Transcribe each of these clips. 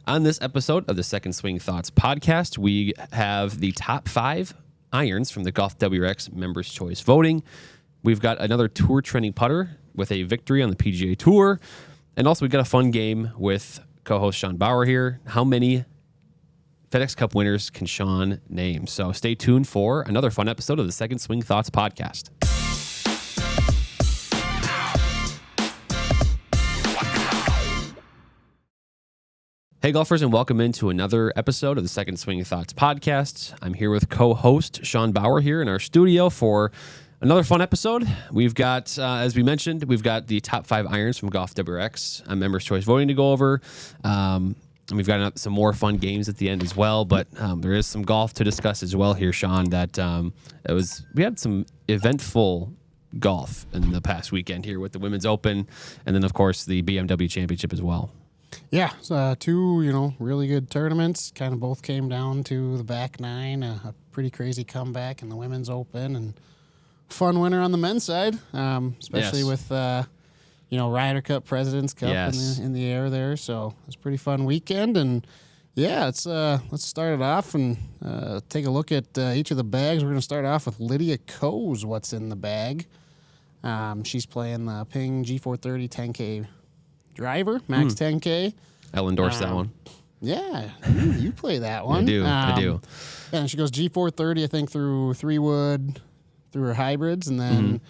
On this episode of the Second Swing Thoughts podcast, we have the top 5 irons from the GolfWRX Members Choice voting. We've got another tour trending putter with a victory on the PGA Tour. And also we got a fun game with co-host Sean Bauer here. How many FedEx Cup winners can Sean name? So stay tuned for another fun episode of the Second Swing Thoughts podcast. Hey golfers, and welcome into another episode of the Second Swing Thoughts podcast. I'm here with co-host Sean Bauer here in our studio for another fun episode. We've got, as we mentioned, we've got the top 5 irons from GolfWRX Members Choice voting to go over. And we've got some more fun games at the end as well, but there is some golf to discuss as well here, Sean. We had some eventful golf in the past weekend here with the Women's Open, and then of course the BMW Championship as well. Yeah, so 2 really good tournaments. Kind of both came down to the back 9. A pretty crazy comeback in the Women's Open, and fun winner on the men's side, especially with Ryder Cup, President's Cup in the air there. So it was a pretty fun weekend, and yeah, let's start it off and take a look at each of the bags. We're going to start off with Lydia Ko's what's in the bag. She's playing the Ping G430 10K driver, max 10K. I'll endorse that one. Yeah, you play that one. I do. And she goes G430, I think, through 3-wood, through her hybrids, and then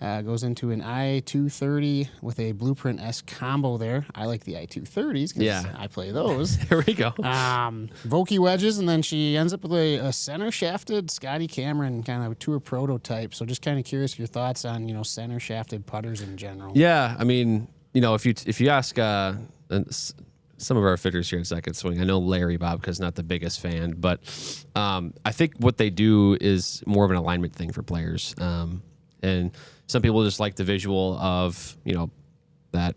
goes into an I230 with a Blueprint S combo there. I like the I230s because I play those. There we go. Vokey wedges, and then she ends up with a center-shafted Scotty Cameron kind of tour prototype. So just kind of curious your thoughts on, center-shafted putters in general. Yeah, I mean, if you ask some of our fitters here at Second Swing, I know Larry Bobka's not the biggest fan, but I think what they do is more of an alignment thing for players. And some people just like the visual of that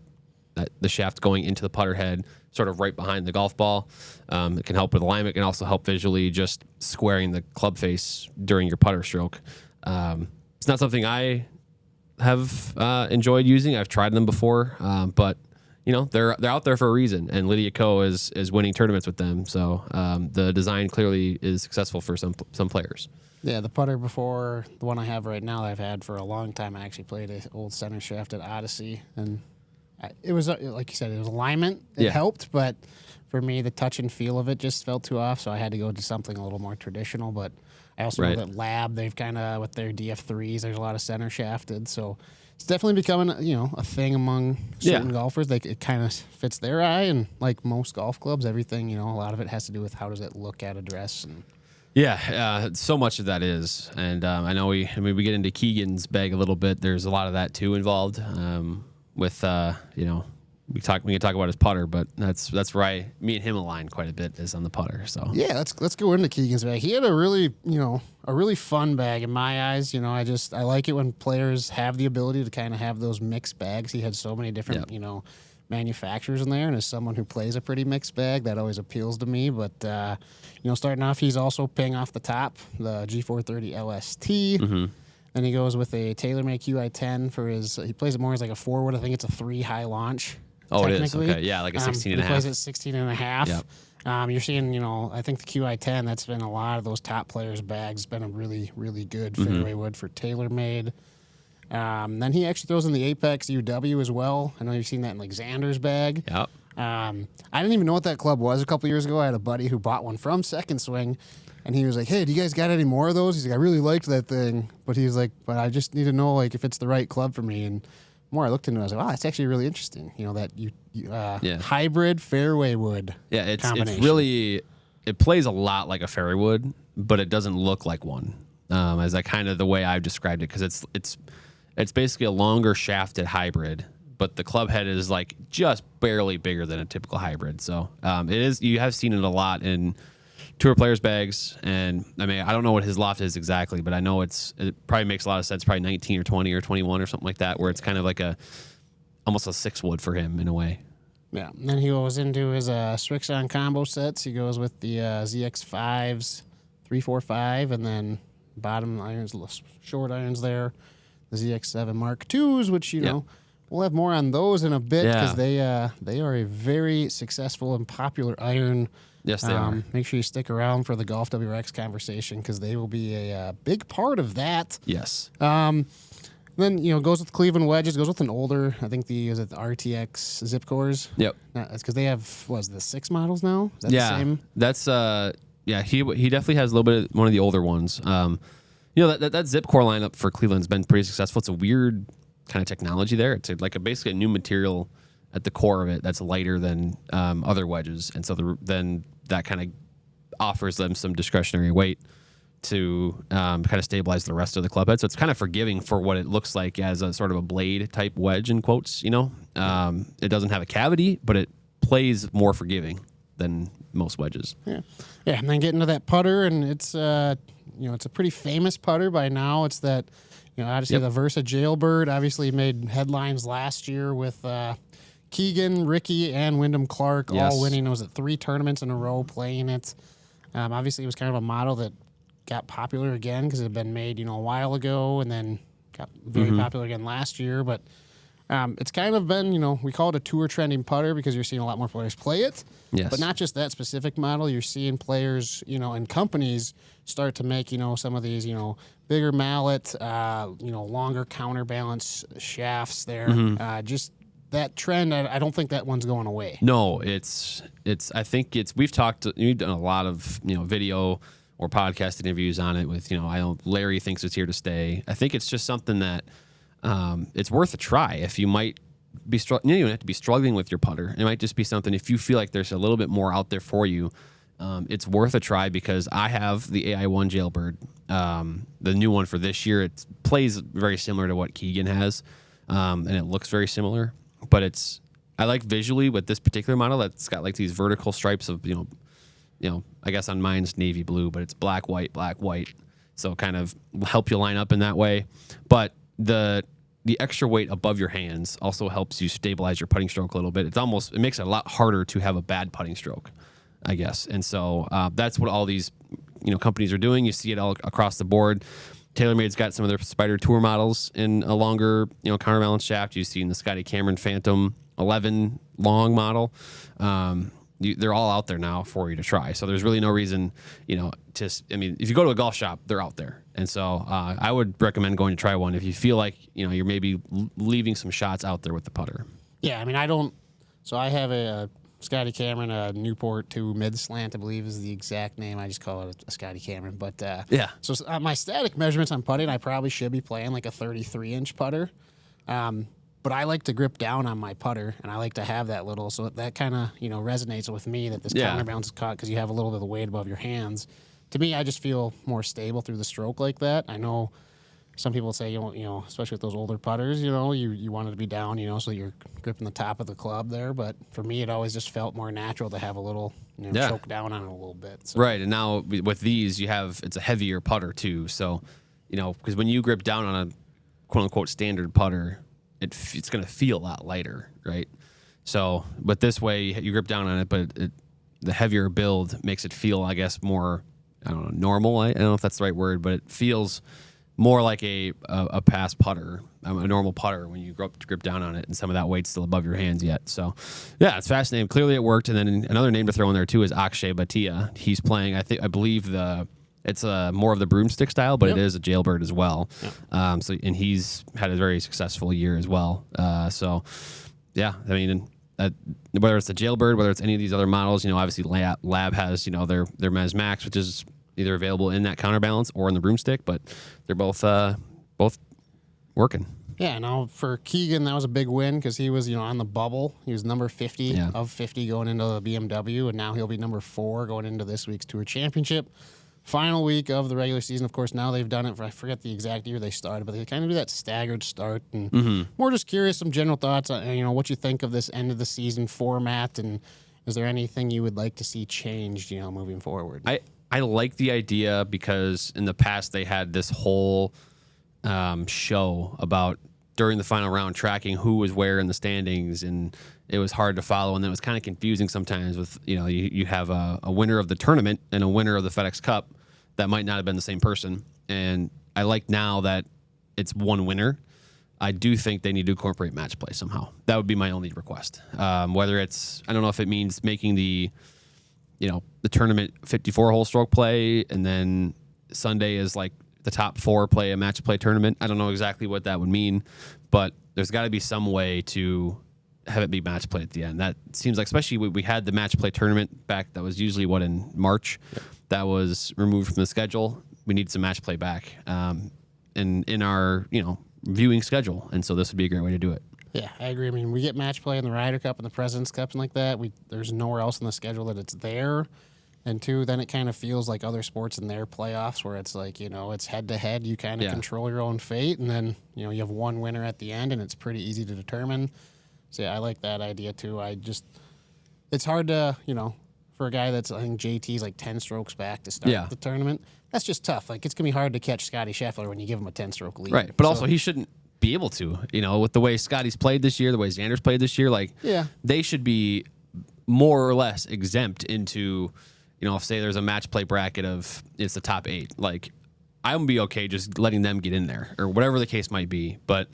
the shaft going into the putter head, sort of right behind the golf ball. It can help with alignment. It can also help visually just squaring the club face during your putter stroke. It's not something I have enjoyed using. I've tried them before, but they're out there for a reason, and Lydia Ko is winning tournaments with them. So the design clearly is successful for some players. Yeah, the putter before the one I have right now that I've had for a long time, I actually played an old center shafted Odyssey, and it was like you said, it was alignment. It helped, but for me, the touch and feel of it just felt too off, so I had to go to something a little more traditional. But I also know that Lab, they've kind of, with their DF3s, there's a lot of center shafted. So it's definitely becoming, a thing among certain golfers. It kind of fits their eye. And like most golf clubs, everything, a lot of it has to do with how does it look at address. And so much of that is. And I know we get into Keegan's bag a little bit. There's a lot of that too involved with, we can talk about his putter, but that's right. Me and him align quite a bit is on the putter. So yeah, let's go into Keegan's bag. He had a really fun bag in my eyes. I like it when players have the ability to kind of have those mixed bags. He had so many different manufacturers in there, and as someone who plays a pretty mixed bag, that always appeals to me. But starting off, he's also Ping off the top, the G430 LST. Then he goes with a TaylorMade QI10 for his. He plays it more as like a forward. I think it's a 3 high launch. Oh, it is. Okay. Yeah, like a 16 and a half. He plays at 16 and a half. Yep. You're seeing, I think the QI10, that's been a lot of those top players' bags. It's been a really, really good fairway wood for TaylorMade. Then he actually throws in the Apex UW as well. I know you've seen that in like Xander's bag. Yep. I didn't even know what that club was a couple years ago. I had a buddy who bought one from Second Swing, and he was like, "Hey, do you guys got any more of those?" He's like, "I really liked that thing," but he was like, "But I just need to know like if it's the right club for me." And the more I looked into it, I was like, wow, that's actually really interesting. That hybrid fairway wood. Yeah, it's really, it plays a lot like a fairway wood, but it doesn't look like one. As I kind of the way I've described it, because it's basically a longer shafted hybrid, but the club head is like just barely bigger than a typical hybrid. So it is. You have seen it a lot in tour players' bags, and I mean, I don't know what his loft is exactly, but I know it probably makes a lot of sense. Probably 19 or 20 or 21 or something like that, where it's kind of like almost a 6-wood for him in a way. Yeah, and then he goes into his Strixon combo sets. He goes with the ZX5s, 345, and then bottom irons, short irons there, the ZX7 Mark IIs, which We'll have more on those in a bit because Yeah. they are a very successful and popular iron. Yes, they are. Make sure you stick around for the GolfWRX conversation because they will be a big part of that. Yes. Then goes with Cleveland wedges, goes with an older. I think the RTX zip cores. Yep. That's because they have the 6 models now. Is that the same? That's he definitely has a little bit of one of the older ones. That zip core lineup for Cleveland's been pretty successful. It's a weird kind of technology there. It's basically a new material at the core of it that's lighter than other wedges, and so then that kind of offers them some discretionary weight to kind of stabilize the rest of the club head. So it's kind of forgiving for what it looks like as a sort of a blade type wedge in quotes. It doesn't have a cavity, but it plays more forgiving than most wedges. Yeah, and then get into that putter, and it's it's a pretty famous putter by now. It's that obviously the Versa Jailbird obviously made headlines last year with Keegan, Ricky, and Wyndham Clark all winning. Was it 3 tournaments in a row playing it? Obviously, it was kind of a model that got popular again because it had been made a while ago, and then got very popular again last year. But it's kind of been we call it a tour trending putter because you're seeing a lot more players play it. Yes. But not just that specific model. You're seeing players and companies start to make some of these bigger mallet, longer counterbalance shafts there. Just that trend, I don't think that one's going away. No, I think we've done a lot of video or podcast interviews on it with I know Larry thinks it's here to stay. I think it's just something that it's worth a try. If you might be you don't have to be struggling with your putter. It might just be something if you feel like there's a little bit more out there for you. It's worth a try because I have the AI1 Jailbird, the new one for this year. It plays very similar to what Keegan has, and it looks very similar. But I like visually with this particular model that's got like these vertical stripes of I guess on mine's navy blue, but it's black, white, so kind of help you line up in that way. But the extra weight above your hands also helps you stabilize your putting stroke a little bit. It makes it a lot harder to have a bad putting stroke, I guess. And so that's what all these companies are doing. You see it all across the board. TaylorMade's got some of their Spider Tour models in a longer counterbalance shaft. You see in the Scotty Cameron Phantom 11 long model. They're all out there now for you to try. So there's really no reason, if you go to a golf shop, they're out there. And so I would recommend going to try one if you feel like, you're maybe leaving some shots out there with the putter. Yeah, I have a Scotty Cameron, a Newport 2 mid slant, I believe is the exact name. I just call it a Scotty Cameron. But so my static measurements on putting, I probably should be playing like a 33-inch putter. But I like to grip down on my putter, and I like to have that little, so that kind of resonates with me that this counterbalance is caught because you have a little bit of weight above your hands. To me, I just feel more stable through the stroke like that. I know some people say especially with those older putters, you want it to be down, so you're gripping the top of the club there. But for me, it always just felt more natural to have a little choke down on it a little bit. So. Right, and now with these, it's a heavier putter too. So because when you grip down on a quote unquote standard putter, it's going to feel a lot lighter, right? So, but this way you grip down on it, but the heavier build makes it feel, I guess, more, I don't know, normal. I don't know if that's the right word, but it feels more like a pass putter, a normal putter when you grip down on it, and some of that weight's still above your hands yet. So, yeah, it's fascinating. Clearly it worked. And then another name to throw in there too is Akshay Bhatia. He's playing, I believe it's more of the broomstick style, but it is a Jailbird as well. Yep. And he's had a very successful year as well. Whether it's the Jailbird, whether it's any of these other models, obviously Lab has their Mez Max, which is either available in that counterbalance or in the broomstick, but they're both working. Yeah, now for Keegan, that was a big win because he was on the bubble. He was number 50 of 50 going into the BMW, and now he'll be number 4 going into this week's Tour Championship. Final week of the regular season. Of course, now they've done it for, I forget the exact year they started, but they kind of do that staggered start. And more just curious, some general thoughts on what you think of this end of the season format, and is there anything you would like to see changed moving forward? I like the idea because in the past they had this whole show about during the final round tracking who was where in the standings, and it was hard to follow, and it was kind of confusing sometimes with you have a winner of the tournament and a winner of the FedEx Cup that might not have been the same person. And I like now that it's one winner. I do think they need to incorporate match play somehow. That would be my only request. Whether it's, I don't know if it means making the tournament 54-hole stroke play, and then Sunday is like the top 4 play a match play tournament. I don't know exactly what that would mean, but there's got to be some way to have it be match play at the end. That seems like, especially we had the match play tournament back, that was usually in March. Yeah. That was removed from the schedule. We need some match play back in our viewing schedule, and so this would be a great way to do it. Yeah, I agree. I mean, we get match play in the Ryder Cup and the President's Cup and like that. There's nowhere else in the schedule that it's there. And two, then it kind of feels like other sports in their playoffs where it's like, it's head-to-head. You kind of control your own fate. And then, you have one winner at the end, and it's pretty easy to determine. So, yeah, I like that idea, too. It's hard to, for a guy that's, I think JT's like 10 strokes back to start the tournament. That's just tough. Like, it's going to be hard to catch Scotty Scheffler when you give him a 10-stroke lead. Right, but also he shouldn't be able to, with the way Scotty's played this year, the way Xander's played this year. Like, they should be more or less exempt into... if say there's a match play bracket of it's the top 8, like I'm gonna be okay just letting them get in there or whatever the case might be. But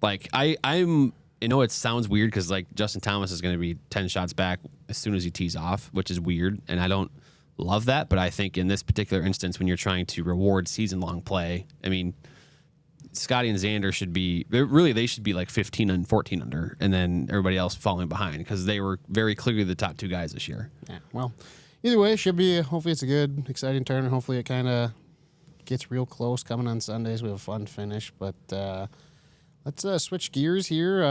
like I'm it sounds weird because like Justin Thomas is going to be 10 shots back as soon as he tees off, which is weird, and I don't love that. But I think in this particular instance, when you're trying to reward season-long play, I mean, Scotty and Xander they should be like 15 and 14 under, and then everybody else following behind because they were very clearly the top 2 guys this year. Yeah, well. Either way, hopefully it's a good, exciting tournament. Hopefully it kind of gets real close coming on Sundays. We have a fun finish. But let's switch gears here.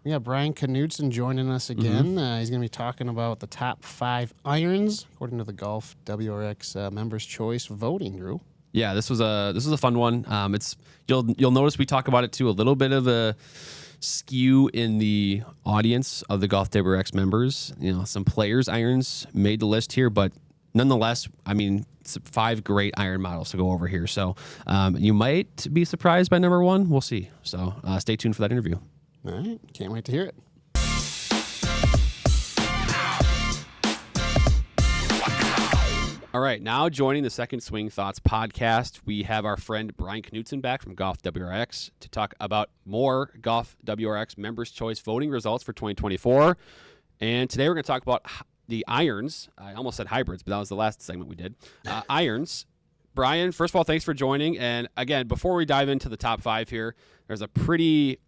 We got Brian Knudson joining us again. Mm-hmm. He's going to be talking about the top 5 irons, according to the GolfWRX Members Choice voting, Drew. Yeah, this was a fun one. You'll notice we talk about it too, a little bit of a skew in the audience of the GolfWRX members. Some players' irons made the list here, but nonetheless, I mean, it's 5 great iron models to go over here. So you might be surprised by number 1. We'll see. So stay tuned for that interview. All right. Can't wait to hear it. All right, now joining the Second Swing Thoughts podcast, we have our friend Brian Knudson back from GolfWRX to talk about more GolfWRX Members Choice voting results for 2024. And today we're going to talk about the irons. I almost said hybrids, but that was the last segment we did. Irons. Brian, first of all, thanks for joining. And again, before we dive into the top 5 here, there's a pretty,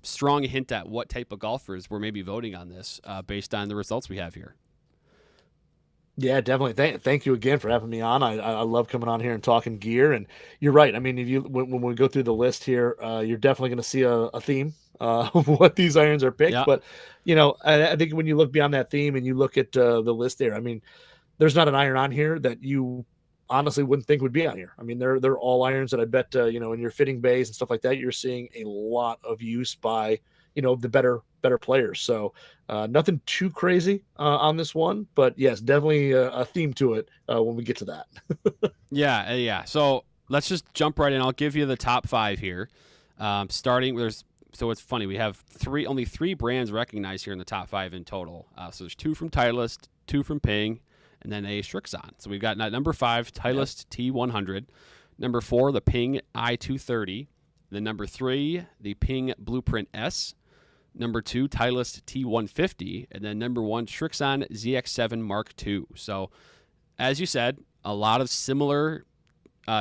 strong hint at what type of golfers we're maybe voting on this based on the results we have here. Yeah, definitely. Thank you again for having me on. I love coming on here and talking gear. And you're right. I mean, when we go through the list here, you're definitely going to see a theme of what these irons are picked. Yeah. But I think when you look beyond that theme and you look at the list there, I mean, there's not an iron on here that you honestly wouldn't think would be on here. I mean, they're all irons that I bet in your fitting bays and stuff like that, you're seeing a lot of use by the better players. So nothing too crazy on this one, but yes, definitely a theme to it when we get to that. Yeah. So let's just jump right in. I'll give you the top 5 here. So it's funny. We have only three brands recognized here in the top 5 in total. So there's 2 from Titleist, 2 from Ping, and then a Srixon. So we've got number 5, Titleist T100. Number 4, the Ping I230. Then number 3, the Ping Blueprint S. Number 2, Titleist T150, and then number 1, Srixon ZX7 Mark II. So, as you said, a lot of similar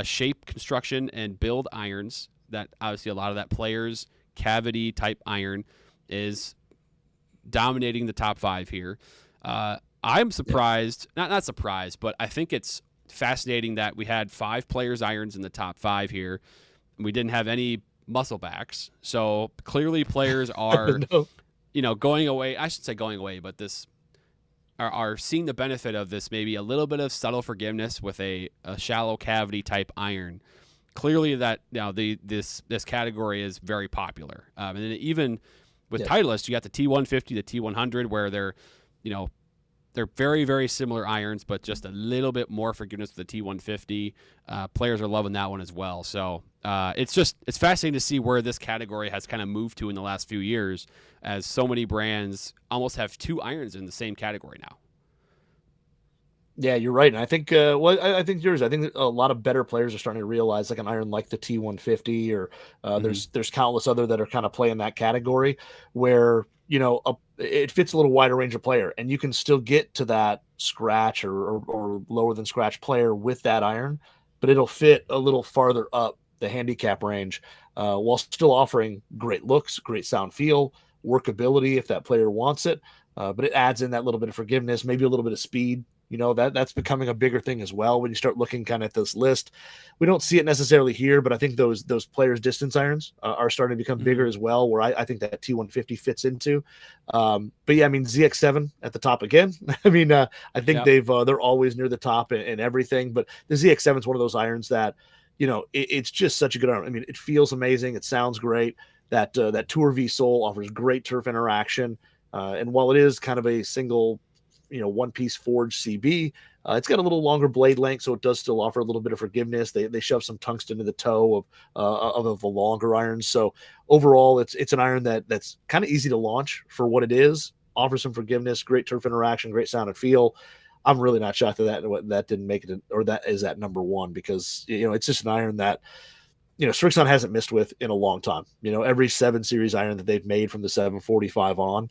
shape, construction, and build irons. That obviously a lot of that players' cavity type iron is dominating the top 5 here. I'm surprised, not surprised, but I think it's fascinating that we had 5 players' irons in the top 5 here. We didn't have any muscle backs. So clearly players are, going away. I should say going away, but this are seeing the benefit of this, maybe a little bit of subtle forgiveness with a shallow cavity type iron. Clearly that this category is very popular. And then even with Titleist, you got the T150, the T100, where they're very, very similar irons, but just a little bit more forgiveness with the T150. Players are loving that one as well. So it's fascinating to see where this category has kind of moved to in the last few years, as so many brands almost have 2 irons in the same category now. Yeah, you're right. And I think, I think I think a lot of better players are starting to realize like an iron like the T150 or Hmm. there's countless other that are kind of playing that category where, it fits a little wider range of player and you can still get to that scratch or lower than scratch player with that iron, but it'll fit a little farther up the handicap range while still offering great looks, great sound feel, workability if that player wants it. But it adds in that little bit of forgiveness, maybe a little bit of speed. That's becoming a bigger thing as well when you start looking kind of at this list. We don't see it necessarily here, but I think those players distance irons are starting to become bigger Hmm. as well, where I think that T150 fits into. But yeah, I mean ZX7 at the top again. I mean, I think Yep. they're always near the top and everything, but the ZX7 is one of those irons that it's just such a good iron. I mean, it feels amazing, it sounds great. That Tour V Soul offers great turf interaction, and while it is kind of a single one piece forged CB. It's got a little longer blade length, so it does still offer a little bit of forgiveness. They shove some tungsten to the toe of the longer irons. So overall, it's an iron that's kind of easy to launch for what it is. Offers some forgiveness, great turf interaction, great sound and feel. I'm really not shocked that didn't make it, or that is at number one, because it's just an iron that Strixon hasn't missed with in a long time. Every 7 series iron that they've made from the 745 on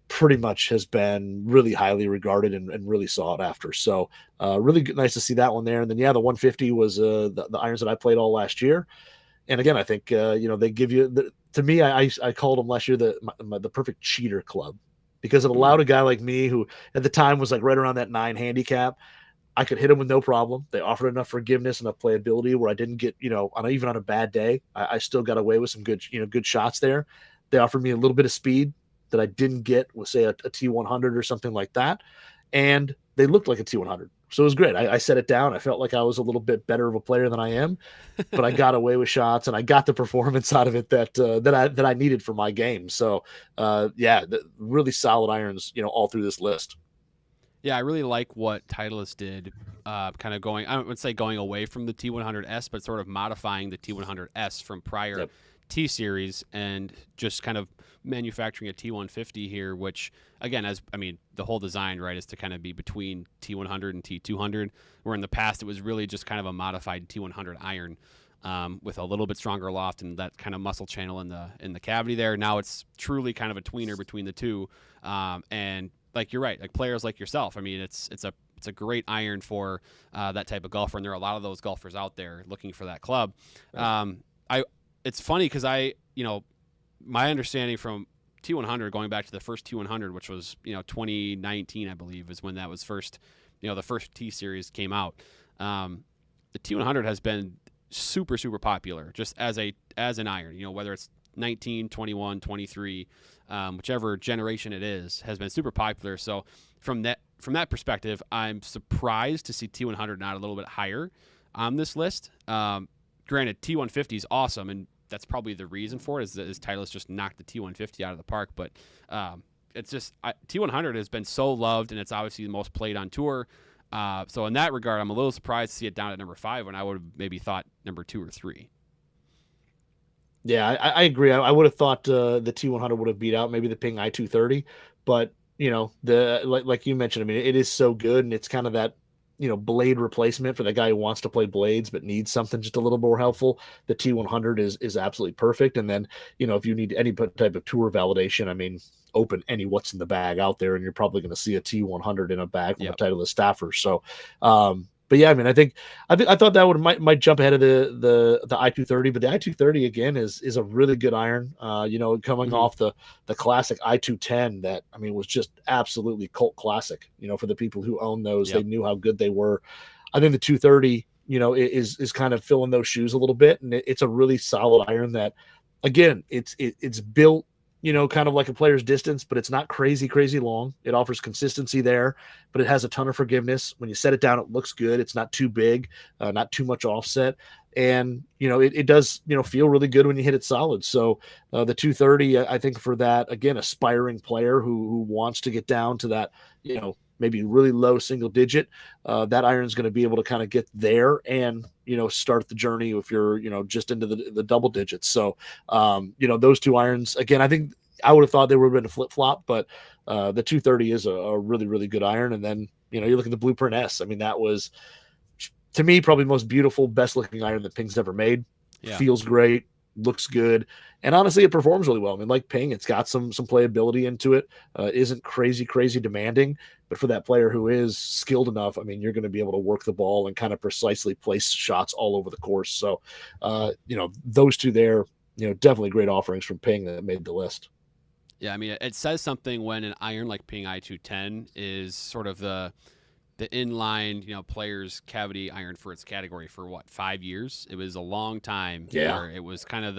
pretty much has been really highly regarded and really sought after. So really nice to see that one there. And then, yeah, the 150 was the irons that I played all last year. And again, I think, they give you, to me, I called them last year the perfect cheater club, because it allowed a guy like me who at the time was like right around that 9 handicap. I could hit them with no problem. They offered enough forgiveness, enough playability where I didn't get, even on a bad day, I still got away with some good shots there. They offered me a little bit of speed that I didn't get with, say, a T100 or something like that. And they looked like a T100. So it was great. I set it down. I felt like I was a little bit better of a player than I am, but I got away with shots and I got the performance out of it that I needed for my game. So yeah, really solid irons, all through this list. Yeah, I really like what Titleist did, kind of going, I would say going away from the T100S, but sort of modifying the T100S from prior Yep. T series and just kind of manufacturing a T150 here, which, again, the whole design, right, is to kind of be between T100 and T200, where in the past it was really just kind of a modified T100 iron. With a little bit stronger loft and that kind of muscle channel in the cavity there. Now it's truly kind of a tweener between the two, and like you're right, like players like yourself. I mean, it's a great iron for that type of golfer, and there are a lot of those golfers out there looking for that club. Right. I It's funny because my understanding from T100 going back to the first T100, which was 2019, I believe, is when that was first the first T series came out. The T100 has been super popular just as an iron. Whether it's 19, 21, 23, whichever generation it is, has been super popular. So from that perspective, I'm surprised to see T100 not a little bit higher on this list. Granted, T150 is awesome, and that's probably the reason for it. Is Titleist just knocked the T150 out of the park, but it's just T100 has been so loved, and it's obviously the most played on tour. So in that regard, I'm a little surprised to see it down at number 5 when I would have maybe thought number 2 or 3. Yeah, I agree. I would have thought the T100 would have beat out maybe the Ping I230, but the like you mentioned, I mean, it is so good, and it's kind of that blade replacement for the guy who wants to play blades but needs something just a little more helpful. The T100 is absolutely perfect. And then if you need any type of tour validation, I mean, open any what's in the bag out there, and you're probably going to see a T100 in a bag from a Yep. Titleist staffer. So, but yeah, I mean, I thought that might jump ahead of the I230, but the I230 again is a really good iron. Coming Mm-hmm. off the classic I210 that, I mean, was just absolutely cult classic. For the people who own those, they Yep. knew how good they were. I think the 230, is kind of filling those shoes a little bit, and it's a really solid iron that, again, it's built kind of like a player's distance, but it's not crazy long. It offers consistency there, but it has a ton of forgiveness. When you set it down, it looks good. It's not too big, not too much offset. And, it does, feel really good when you hit it solid. So the 230, I think for that, again, aspiring player who wants to get down to that, maybe really low single digit, that iron is going to be able to kind of get there and, start the journey if you're, just into the double digits. So, those two irons, again, I think I would have thought they would have been a flip flop, but the 230 is a really good iron. And then, You know, you look at the Blueprint S. I mean, that was, to me, probably the most beautiful, best looking iron that Ping's ever made. Yeah. Feels great, looks good, and honestly, it performs really well. I mean, like Ping, it's got some playability into it. Isn't crazy demanding, but for that player who is skilled enough, I mean, you're going to be able to work the ball and kind of precisely place shots all over the course. So, you know, those two there, you know, definitely great offerings from Ping that made the list. Yeah, I mean, it says something when an iron like Ping I210 is sort of the inline, you know, player's cavity iron for its category for what, 5 years? It was a long time. Yeah. Where it was kind of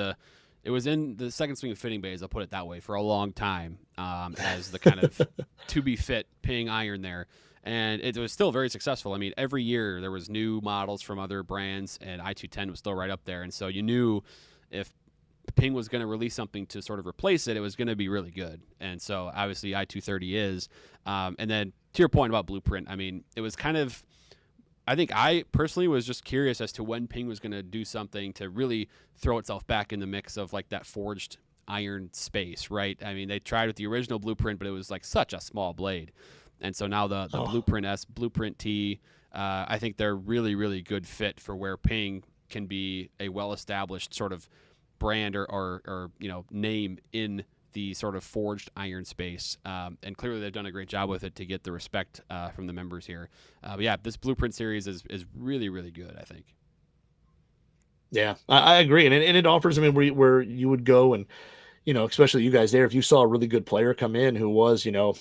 it was in the second swing of fitting bays, I'll put it that way, for a long time, as the kind of to be fit Ping iron there. And it was still very successful. I mean, every year there was new models from other brands, and I210 was still right up there. And so you knew if Ping was going to release something to sort of replace it, it was going to be really good. And so obviously I230 is. And then to your point about Blueprint, I mean, it was kind of, I think I personally was just curious as to when Ping was going to do something to really throw itself back in the mix of like that forged iron space, right? I mean, they tried with the original Blueprint, but it was like such a small blade. And so now the Blueprint S, Blueprint T, I think they're really, really good fit for where Ping can be a well-established sort of brand or you know, name in the sort of forged iron space, and clearly they've done a great job with it to get the respect from the members here. But yeah, this Blueprint series is really, really good, I think. Yeah, I agree, and it offers, I mean, where you would go and, you know, especially you guys there, if you saw a really good player come in who was, you know,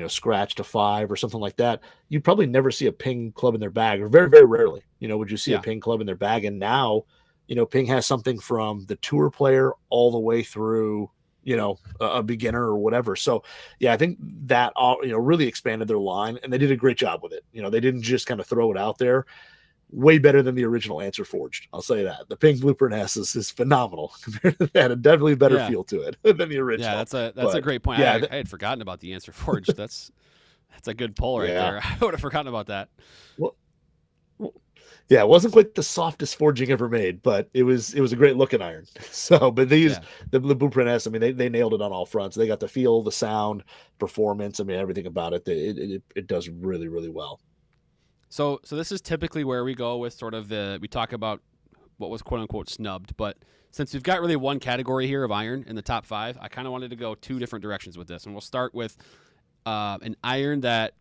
scratched a 5 or something like that, you'd probably never see a Ping club in their bag, or very, very rarely, you know, would you see a Ping club in their bag. And now, you know, Ping has something from the tour player all the way through, you know, a beginner or whatever. So yeah, I think that, you know, really expanded their line, and they did a great job with it. You know, they didn't just kind of throw it out there. Way better than the original Answer Forged. I'll say that. The Ping Blueprint S is phenomenal compared to that. A definitely better feel to it than the original. Yeah, that's a great point. Yeah, I had forgotten about the Answer Forged. That's a good pull right there. I would have forgotten about that. Well, yeah, it wasn't quite the softest forging ever made, but it was a great looking iron. So, but the Blueprint S, I mean, they nailed it on all fronts. They got the feel, the sound, performance. I mean, everything about it. It does really, really well. So this is typically where we go with sort of we talk about what was quote unquote snubbed, but since we've got really one category here of iron in the top 5, I kind of wanted to go 2 different directions with this, and we'll start with an iron that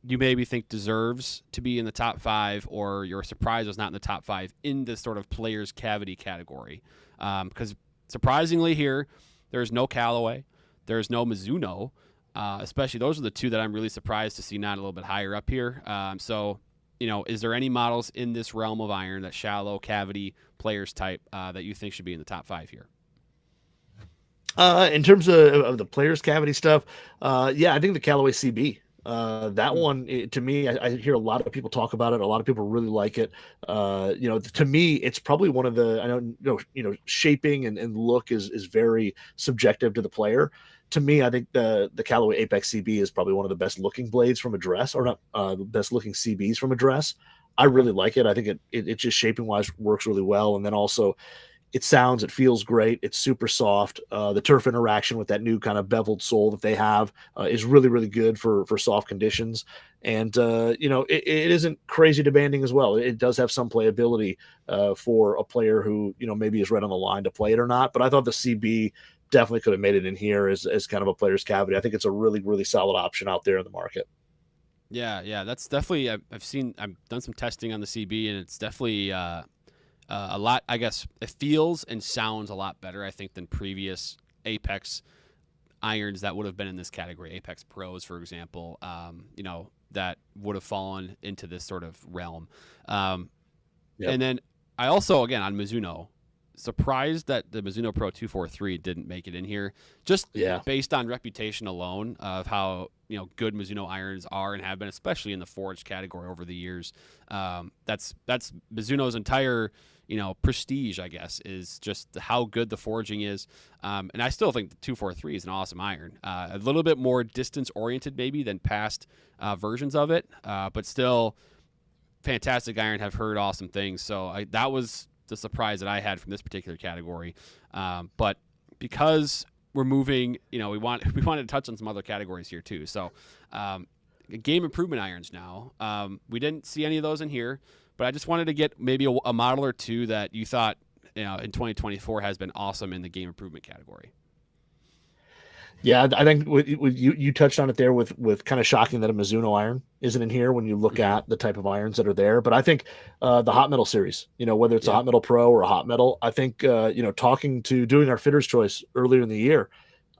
you maybe think deserves to be in the top 5, or you're surprised was not in the top 5 in this sort of player's cavity category. Because surprisingly here, there's no Callaway, there's no Mizuno, especially those are the 2 that I'm really surprised to see not a little bit higher up here. So, you know, is there any models in this realm of iron, that shallow cavity players type, that you think should be in the top 5 here? In terms of the players cavity stuff, yeah, I think the Callaway CB. That one, to me, I hear a lot of people talk about it. A lot of people really like it. You know, to me, it's probably one of the, I know, shaping and look is very subjective to the player. To me, I think the Callaway Apex CB is probably one of the best looking blades from a dress, or not the best looking CBs from a dress. I really like it. I think it just shaping wise works really well. And then also it feels great. It's super soft. The turf interaction with that new kind of beveled sole that they have is really, really good for soft conditions. And, you know, it isn't crazy demanding as well. It does have some playability for a player who, you know, maybe is right on the line to play it or not. But I thought the CB definitely could have made it in here as kind of a player's cavity. I think it's a really, really solid option out there in the market. Yeah, that's definitely, I've done some testing on the CB, and it's definitely a lot, I guess, it feels and sounds a lot better, I think, than previous Apex irons that would have been in this category. Apex Pros, for example, you know, that would have fallen into this sort of realm. And then I also, again, on Mizuno, surprised that the Mizuno Pro 243 didn't make it in here, just based on reputation alone of how, you know, good Mizuno irons are and have been, especially in the forged category over the years. That's Mizuno's entire, you know, prestige, I guess, is just how good the forging is. And I still think the 243 is an awesome iron. A little bit more distance oriented maybe than past versions of it, but still fantastic iron. Have heard awesome things. So that was the surprise that I had from this particular category. But because we're moving, you know, we wanted to touch on some other categories here too. So game improvement irons now. We didn't see any of those in here, but I just wanted to get maybe a model or two that you thought, in 2024 has been awesome in the game improvement category. Yeah, I think you touched on it there with kind of shocking that a Mizuno iron isn't in here when you look at the type of irons that are there. But I think the Hot Metal series, whether it's a Hot Metal Pro or a Hot Metal, I think doing our fitters choice earlier in the year,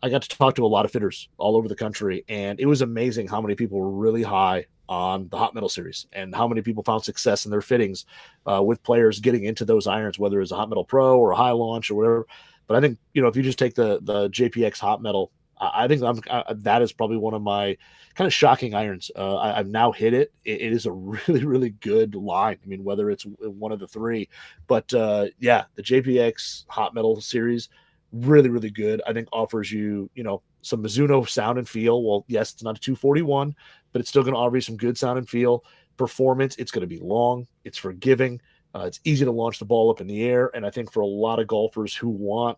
I got to talk to a lot of fitters all over the country, and it was amazing how many people were really high on the Hot Metal series and how many people found success in their fittings with players getting into those irons, whether it's a Hot Metal Pro or a high launch or whatever. But I think, if you just take the JPX Hot Metal, I think that is probably one of my kind of shocking irons. I've now hit it. It is a really, really good line. I mean, whether it's one of the three, but the JPX Hot Metal series, really, really good. I think offers you, some Mizuno sound and feel. Well, yes, it's not a 241, but it's still going to offer you some good sound and feel. Performance, it's going to be long. It's forgiving. It's easy to launch the ball up in the air. And I think for a lot of golfers who want,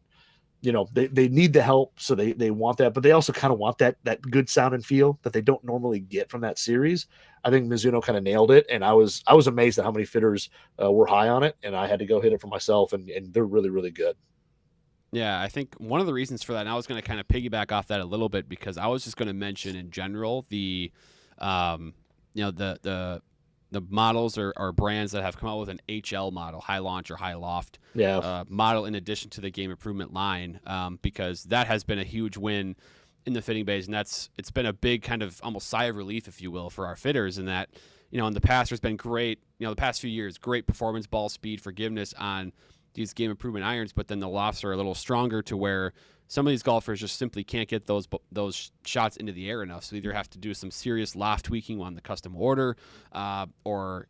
they need the help, so they want that, but they also kind of want that good sound and feel that they don't normally get from that series. I think Mizuno kind of nailed it, and I was amazed at how many fitters were high on it, and I had to go hit it for myself, and they're really, really good. Yeah, I think one of the reasons for that, and I was going to kind of piggyback off that a little bit, because I was just going to mention in general the models or brands that have come out with an HL model, high launch or high loft model, in addition to the game improvement line, because that has been a huge win in the fitting bays, and it's been a big kind of almost sigh of relief, if you will, for our fitters. In that, in the past there's been great, the past few years, great performance, ball speed, forgiveness on these game improvement irons, but then the lofts are a little stronger to where some of these golfers just simply can't get those shots into the air enough. So either have to do some serious loft tweaking on the custom order, or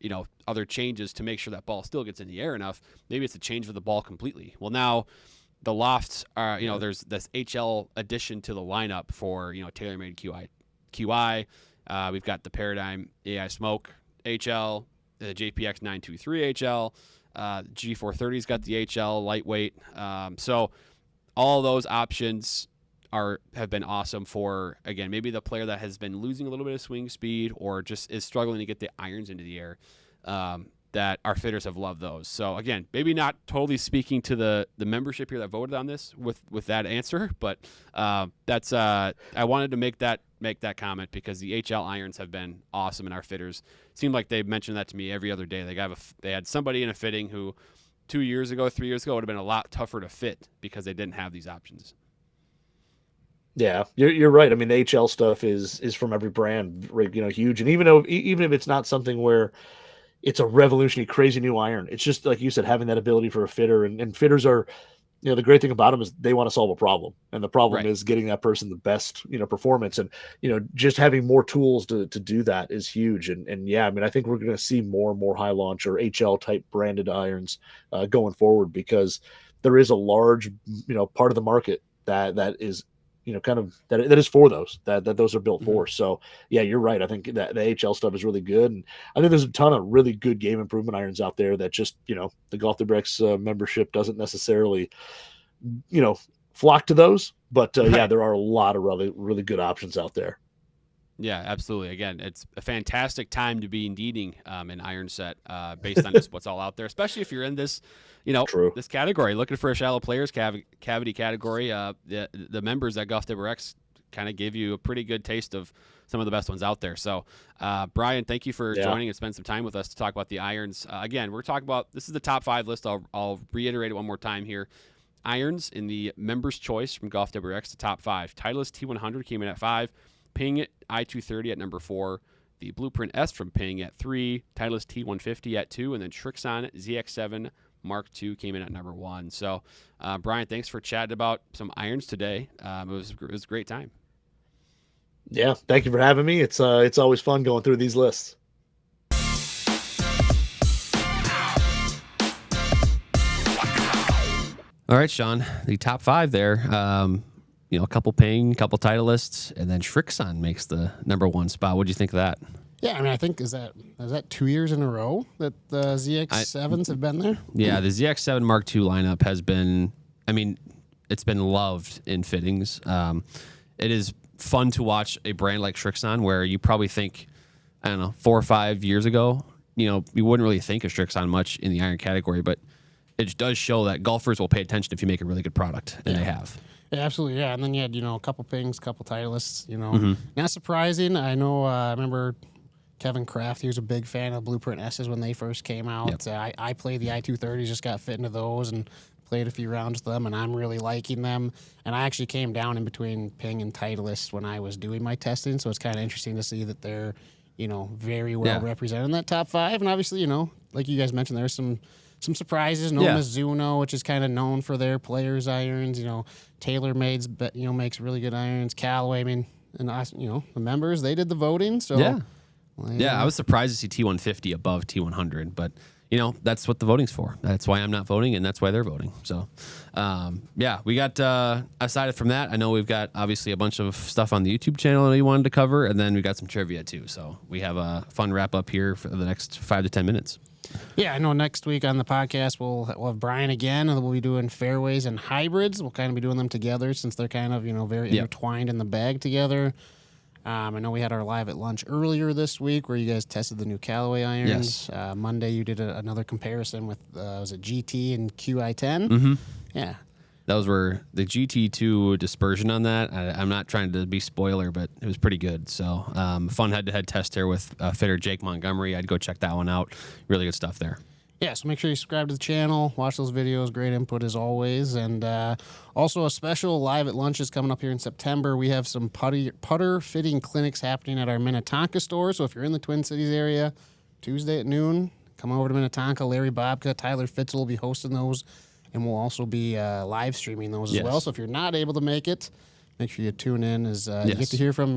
other changes to make sure that ball still gets in the air enough. Maybe it's a change of the ball completely. Well, now the lofts are, there's this HL addition to the lineup for TaylorMade QI. We've got the Paradigm AI Smoke HL, the JPX 923 HL. G430's got the HL lightweight. So all those options have been awesome for, again, maybe the player that has been losing a little bit of swing speed or just is struggling to get the irons into the air, that our fitters have loved those. So again, maybe not totally speaking to the membership here that voted on this with that answer, but that's I wanted to make that comment because the HL irons have been awesome, and our fitters seem like they mentioned that to me every other day. They had somebody in a fitting who 3 years ago would have been a lot tougher to fit because they didn't have these options. Yeah, you're right. I mean, the HL stuff is from every brand, huge. And even if it's not something where it's a revolutionary, crazy new iron, it's just like you said, having that ability for a fitter, and fitters are, the great thing about them is they want to solve a problem, and the problem is getting that person the best, performance, and just having more tools to do that is huge. And yeah, I mean, I think we're going to see more and more high launch or HL type branded irons going forward, because there is a large, part of the market that is, kind of that is for those that those are built for. So yeah, you're right. I think that the HL stuff is really good, and I think there's a ton of really good game improvement irons out there that just the GolfWRX membership doesn't necessarily flock to those, but yeah, there are a lot of really, really good options out there. Yeah, absolutely. Again, it's a fantastic time to be needing an iron set based on just what's all out there, especially if you're in this, this category, looking for a shallow players cavity category. The members at GolfWRX kind of give you a pretty good taste of some of the best ones out there. So, Brian, thank you for joining and spend some time with us to talk about the irons. Again, we're talking about, this is the top 5 list. I'll reiterate it one more time here. Irons in the Members Choice from GolfWRX, the top 5. Titleist T100 came in at 5. Ping I230 at number 4, the Blueprint S from Ping at 3, Titleist T150 at 2, and then Srixon ZX7 Mark II came in at number 1. So, Brian, thanks for chatting about some irons today. It was a great time. Yeah, thank you for having me. It's always fun going through these lists. All right, Sean, the top 5 there. A couple Ping, a couple Titleists, and then Srixon makes the number 1 spot. What do you think of that? Yeah, I mean, I think is that 2 years in a row that the ZX7s have been there? Yeah, the ZX7 Mark II lineup has been, it's been loved in fittings. It is fun to watch a brand like Srixon, where you probably think I don't know, 4 or 5 years ago, you know, you wouldn't really think of Strixon much in the iron category, but it does show that golfers will pay attention if you make a really good product, and they have. Yeah, absolutely, yeah. And then you had, a couple pings, couple Titleists, Not surprising. I know, I remember Kevin Kraft, he was a big fan of Blueprint S's when they first came out. Yep. I played the I-230s, just got fit into those and played a few rounds with them, and I'm really liking them. And I actually came down in between Ping and Titleist when I was doing my testing, so it's kind of interesting to see that they're, very well represented in that top 5. And obviously, like you guys mentioned, there's some surprises. Mizuno, which is kind of known for their players' irons. TaylorMade's, makes really good irons. Callaway, and the members, they did the voting. So I was surprised to see T150 above T100, but that's what the voting's for. That's why I'm not voting, and that's why they're voting. So, we got, aside from that, I know we've got obviously a bunch of stuff on the YouTube channel that we wanted to cover, and then we got some trivia too. So we have a fun wrap up here for the next 5 to 10 minutes. Yeah, I know next week on the podcast we'll have Brian again, and we'll be doing fairways and hybrids. We'll kind of be doing them together since they're kind of, very intertwined in the bag together. I know we had our live at lunch earlier this week where you guys tested the new Callaway irons. Yes. Monday you did another comparison with, was it GT and QI10? Mm-hmm. Yeah. Those were the GT2 dispersion on that. I'm not trying to be spoiler, but it was pretty good. So fun head-to-head test here with fitter Jake Montgomery. I'd go check that one out. Really good stuff there. Yeah, so make sure you subscribe to the channel, watch those videos. Great input as always. And also a special live at lunch is coming up here in September. We have some putter fitting clinics happening at our Minnetonka store. So if you're in the Twin Cities area, Tuesday at noon, come over to Minnetonka. Larry Bobka, Tyler Fitzel will be hosting those. And we'll also be live streaming those as well. So if you're not able to make it, make sure you tune in as you get to hear from,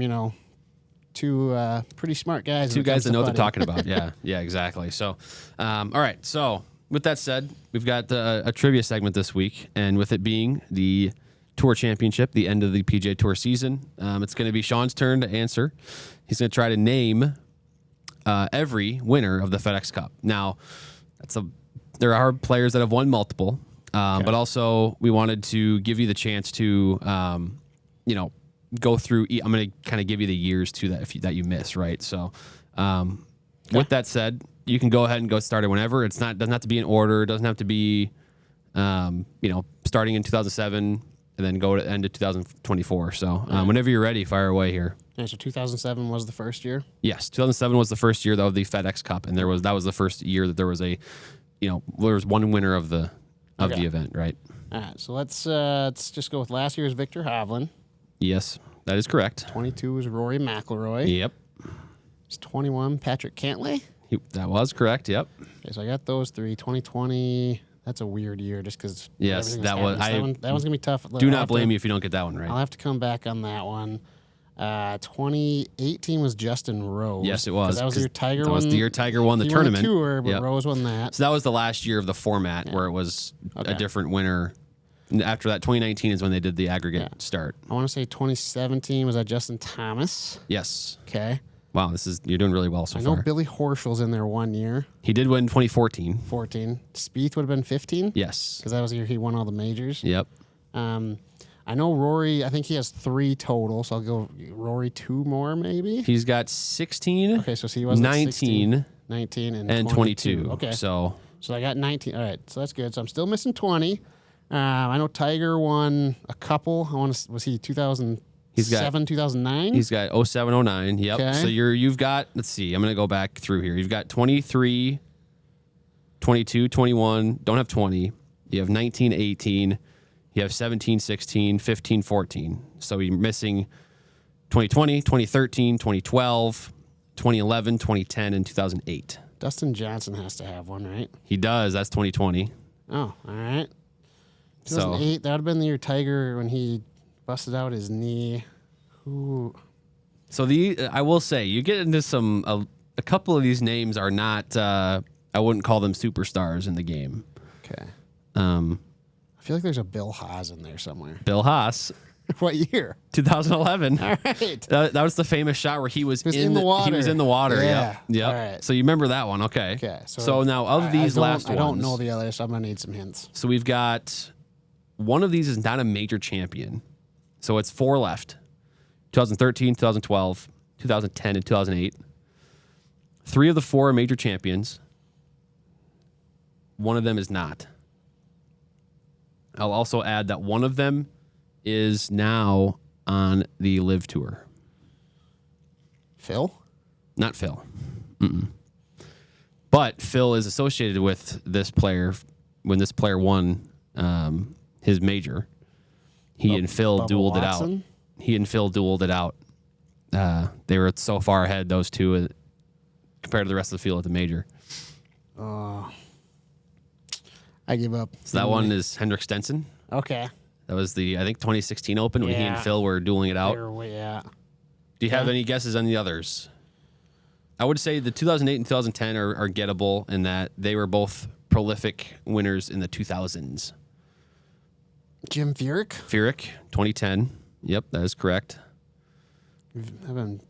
two pretty smart guys. Two guys that know what they're talking about. Yeah, exactly. So, all right. So with that said, we've got a trivia segment this week. And with it being the Tour Championship, the end of the PGA Tour season, it's going to be Sean's turn to answer. He's going to try to name every winner of the FedEx Cup. Now, there are players that have won multiple. But also we wanted to give you the chance to, go through. I'm going to kind of give you the years too that you miss, right? So, with that said, you can go ahead and go start it whenever. Doesn't have to be in order. It doesn't have to be, starting in 2007 and then go to the end of 2024. So, whenever you're ready, fire away here. Yeah, so 2007 was the first year. Yes, 2007 was the first year of the FedEx Cup, and that was the first year that there was there was one winner of the event, right? All right, so let's just go with last year's Victor Hovland. Yes, that is correct. 22 is Rory McIlroy. Yep. It's 21 Patrick Cantlay. That was correct. Yep. Okay, so I got those 3. 2020. That's a weird year, just because. Yes, that one's gonna be tough. Do not blame you if you don't get that one right. I'll have to come back on that one. 2018 was Justin Rose. Yes, it was. That was the year Tiger won. That was the year Tiger won the tournament. Won the tour, but Rose won that. So that was the last year of the format where it was a different winner. And after that, 2019 is when they did the aggregate start. I want to say 2017 was that Justin Thomas. Yes. Okay. Wow, you're doing really well so far. I know Billy Horschel's in there one year. He did win 2014. 14. Spieth would have been 15. Yes. Because that was the year he won all the majors. Yep. I know Rory, I think he has 3 total, so I'll go Rory 2 more maybe. He's got 16. Okay, so he was 19, 19 and 22. Okay. So I got 19. All right, so that's good. So I'm still missing 20. I know Tiger won a couple. Was he 2007, 2009? He's got 07, 09. Yep. Okay. So you've got, let's see, I'm going to go back through here. You've got 23, 22, 21, don't have 20. You have 19, 18. You have 17, 16, 15, 14. So you're missing 2020, 2013, 2012, 2011, 2010, and 2008. Dustin Johnson has to have one, right? He does. That's 2020. Oh, all right. 2008, that would have been the year Tiger when he busted out his knee. Who? So I will say, you get into a couple of these names are not, I wouldn't call them superstars in the game. Okay. I feel like there's a Bill Haas in there somewhere. Bill Haas. What year? 2011. All right. That was the famous shot where he was in the water. He was in the water. Yeah. Yep. All right. So you remember that one. Okay. Okay. So now of these last ones. I don't know the others, so I'm going to need some hints. So we've got one of these is not a major champion. So it's 4 left. 2013, 2012, 2010, and 2008. 3 of the 4 are major champions. One of them is not. I'll also add that one of them is now on the Live Tour. Phil? Not Phil. But Phil is associated with this player. When this player won his major, he and Phil Bubba dueled Watson? it out. He and Phil dueled it out. They were so far ahead, those two, compared to the rest of the field at the major. I give up. So that one is Henrik Stenson. Okay. That was the, I think, 2016 Open when he and Yeah. Phil were dueling it out. Yeah. Do you have any guesses on the others? I would say the 2008 and 2010 are gettable in that they were both prolific winners in the 2000s. Jim Furyk? Furyk, 2010. Yep, that is correct. Wouldn't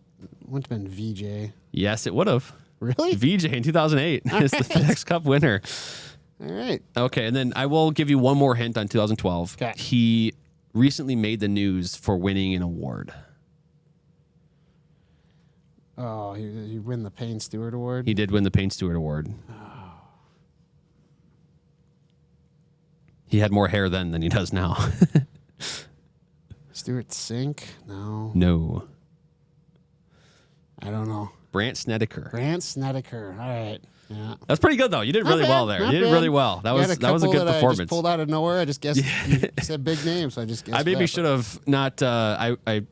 have been VJ. Yes, it would have. Really? VJ in 2008 is the FedEx Cup winner. All right. Okay, and then I will give you one more hint on 2012. Okay. He recently made the news for winning an award. Oh, you win the Payne Stewart Award? He did win the Payne Stewart Award. He had more hair then than he does now. Stuart Sink? No. No. I don't know. Brant Snedeker. Grant Snedeker. All right. Yeah. That's pretty good though. You did Not really bad, well there. not You did bad. really well. That You had was a couple good that I performance. just pulled out of nowhere. I just guessed you said big names, so I just guessed. I maybe that, should have not.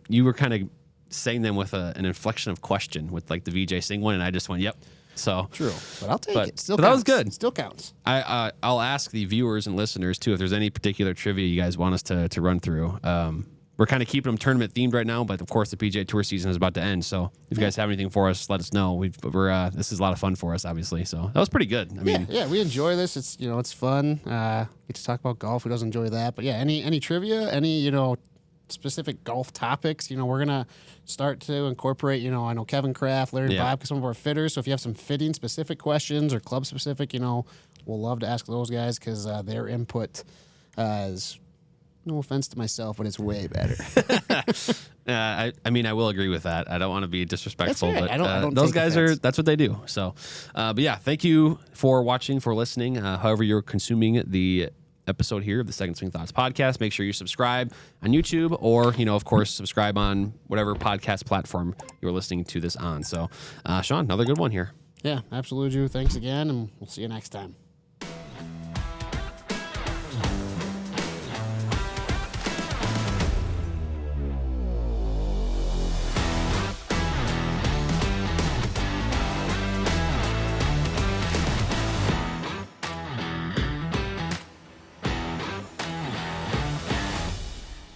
You were kind of saying them with an inflection of question with like the VJ Singh one, and I just went, "Yep." So True, but I'll take it. Still but counts. that was good. Still counts. I'll ask the viewers and listeners too if there's any particular trivia you guys want us to run through. We're kind of keeping them tournament themed right now, but of course the PGA Tour season is about to end. So if you guys have anything for us, let us know. This is a lot of fun for us, obviously. So that was pretty good. I mean, Yeah, we enjoy this. It's it's fun. Get to talk about golf. Who doesn't enjoy that? But yeah, any trivia, any specific golf topics, we're gonna start to incorporate. I know Kevin Kraft, Larry Bob, some of our fitters. So if you have some fitting specific questions or club specific, we'll love to ask those guys because their input is. No offense to myself, but it's way better. I mean, I will agree with that. I don't want to be disrespectful, That's right. but I don't those take guys offense. that's what they do. So, but yeah, thank you for watching, for listening. However you're consuming the episode here of the Second Swing Thoughts podcast, make sure you subscribe on YouTube or, of course, subscribe on whatever podcast platform you're listening to this on. So, Sean, another good one here. Yeah, absolutely, Drew. Thanks again, and we'll see you next time.